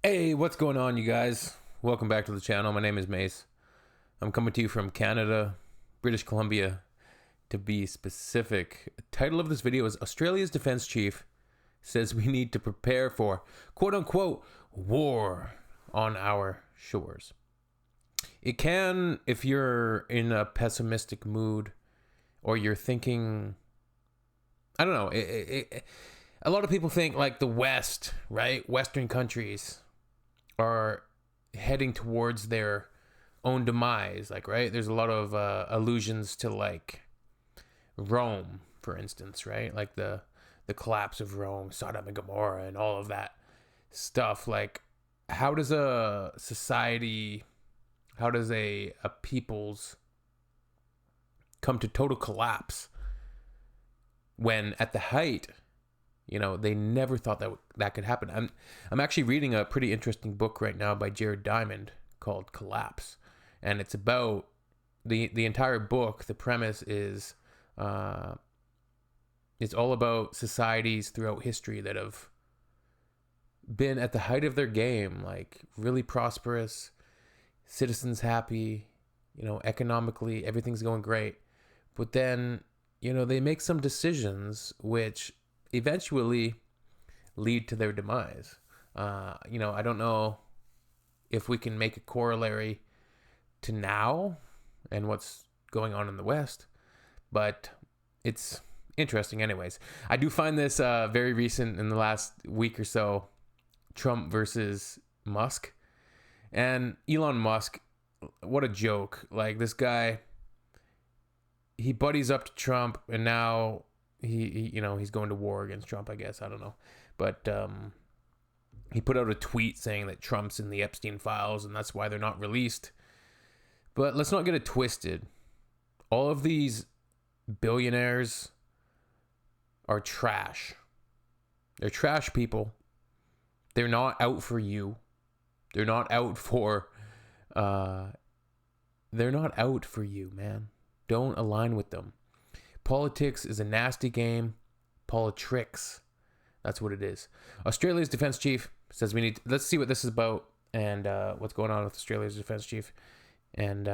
Hey, what's going on, you guys? Welcome back to the channel. My name is Mace. I'm coming to you from Canada, British Columbia, to be specific. The title of this video is Australia's Defense Chief says we need to prepare for quote-unquote war on our shores. It can, if you're in a pessimistic mood or you're thinking, I don't know, a lot of people think like the West, right? Western countries are heading towards their own demise, like, right? There's a lot of allusions to like Rome, for instance, right? Like the collapse of Rome, Sodom and Gomorrah, and all of that stuff. Like, how does a society, how does a people's come to total collapse when at the height, you know, they never thought that could happen? I'm actually reading a pretty interesting book right now by Jared Diamond called Collapse, and it's about the entire book. The premise is it's all about societies throughout history that have been at the height of their game, like really prosperous, citizens happy, you know, economically everything's going great, but then, you know, they make some decisions which eventually lead to their demise. You know, I don't know if we can make a corollary to now and what's going on in the West, but it's interesting anyways. I do find this very recent in the last week or so, Trump versus Musk. And Elon Musk, what a joke. Like, this guy, he buddies up to Trump, and now he you know, he's going to war against Trump, I guess. I don't know. But he put out a tweet saying that Trump's in the Epstein files and that's why they're not released. But let's not get it twisted. All of these billionaires are trash. They're trash people. They're not out for you. They're not out for you, man. Don't align with them. Politics is a nasty game. Politricks. That's what it is. Australia's defense chief says we need let's see what this is about and what's going on with Australia's defense chief. And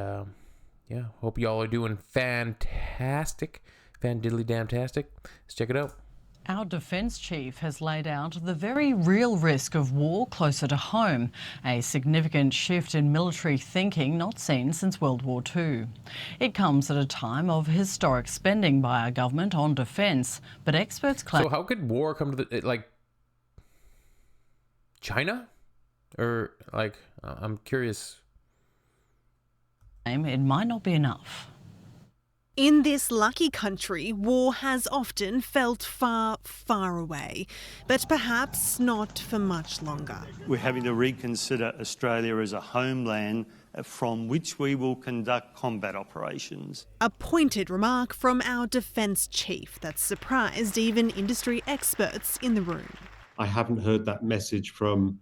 yeah, hope y'all are doing fantastic. Fan-diddly-damn-tastic. Let's check it out. Our defence chief has laid out the very real risk of war closer to home, a significant shift in military thinking not seen since World War II. It comes at a time of historic spending by our government on defence, but experts claim... So how could war come to the, like, China? Or, like, I'm curious. It might not be enough. In this lucky country, war has often felt far, far away, but perhaps not for much longer. We're having to reconsider Australia as a homeland from which we will conduct combat operations. A pointed remark from our defence chief that surprised even industry experts in the room. I haven't heard that message from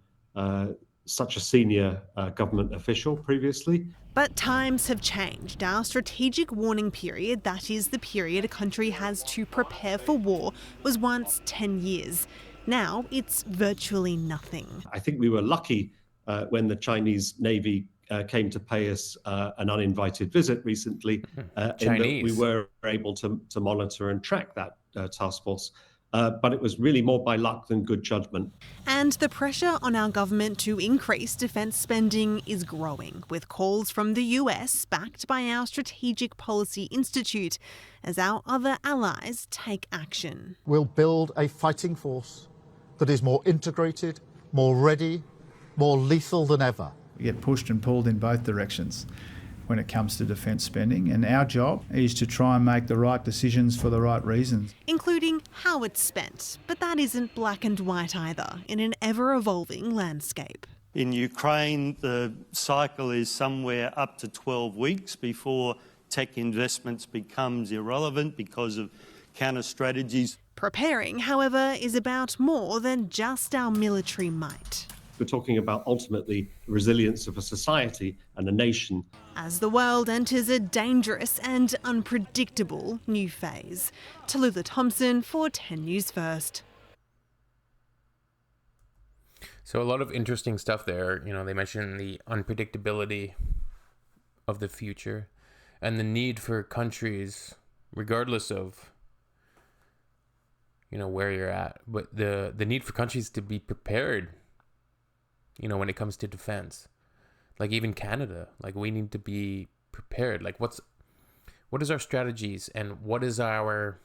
such a senior government official previously. But times have changed. Our strategic warning period, that is the period a country has to prepare for war, was once 10 years. Now it's virtually nothing. I think we were lucky when the Chinese Navy came to pay us an uninvited visit recently, in that we were able to monitor and track that task force. But it was really more by luck than good judgment. And the pressure on our government to increase defence spending is growing, with calls from the US, backed by our Strategic Policy Institute, as our other allies take action. We'll build a fighting force that is more integrated, more ready, more lethal than ever. We get pushed and pulled in both directions when it comes to defence spending, and our job is to try and make the right decisions for the right reasons. Including how it's spent, but that isn't black and white either, in an ever-evolving landscape. In Ukraine, the cycle is somewhere up to 12 weeks before tech investments becomes irrelevant because of counter strategies. Preparing, however, is about more than just our military might. We're talking about ultimately the resilience of a society and a nation. As the world enters a dangerous and unpredictable new phase. Tallulah Thompson for 10 News First. So a lot of interesting stuff there. You know, they mentioned the unpredictability of the future and the need for countries, regardless of, you know, where you're at, but the need for countries to be prepared, you know, when it comes to defense. Like even Canada, like we need to be prepared. Like what is our strategies and what is our,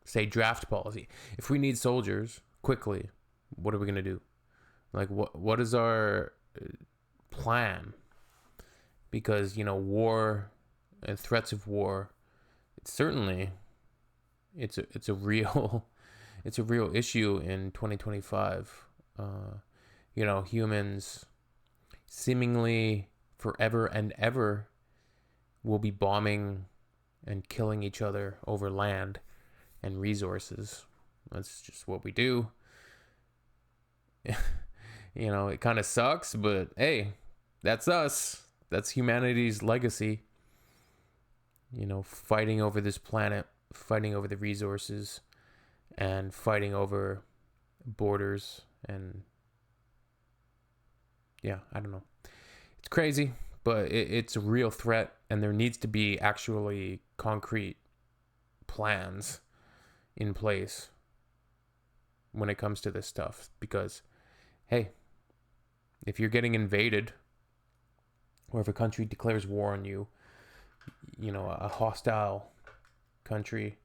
say, draft policy? If we need soldiers quickly, what are we going to do? Like what is our plan? Because, you know, war and threats of war, it's a real it's a real issue in 2025. You know, humans seemingly forever and ever will be bombing and killing each other over land and resources. That's just what we do. You know, it kind of sucks, but hey, that's us. That's humanity's legacy. You know, fighting over this planet, fighting over the resources, and fighting over borders. And yeah, I don't know. It's crazy, but it's a real threat, and there needs to be actually concrete plans in place when it comes to this stuff. Because, hey, if you're getting invaded, or if a country declares war on you, you know, a hostile country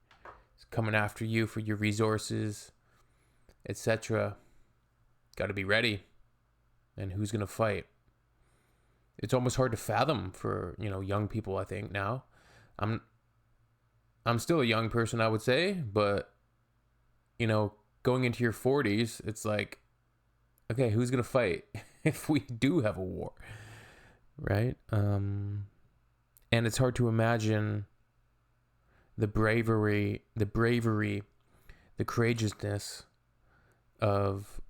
is coming after you for your resources, etc., got to be ready. And who's going to fight? It's almost hard to fathom for, you know, young people, I think, now. I'm still a young person, I would say, but, you know, going into your 40s, it's like, okay, who's going to fight if we do have a war? Right? And it's hard to imagine the bravery, the courageousness of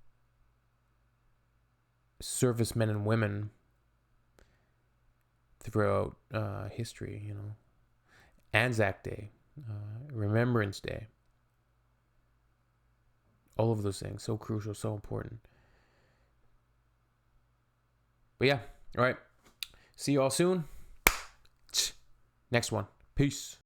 servicemen and women throughout history, you know. Anzac Day, Remembrance Day, all of those things, so crucial, so important. But yeah, all right. See you all soon. Next one. Peace.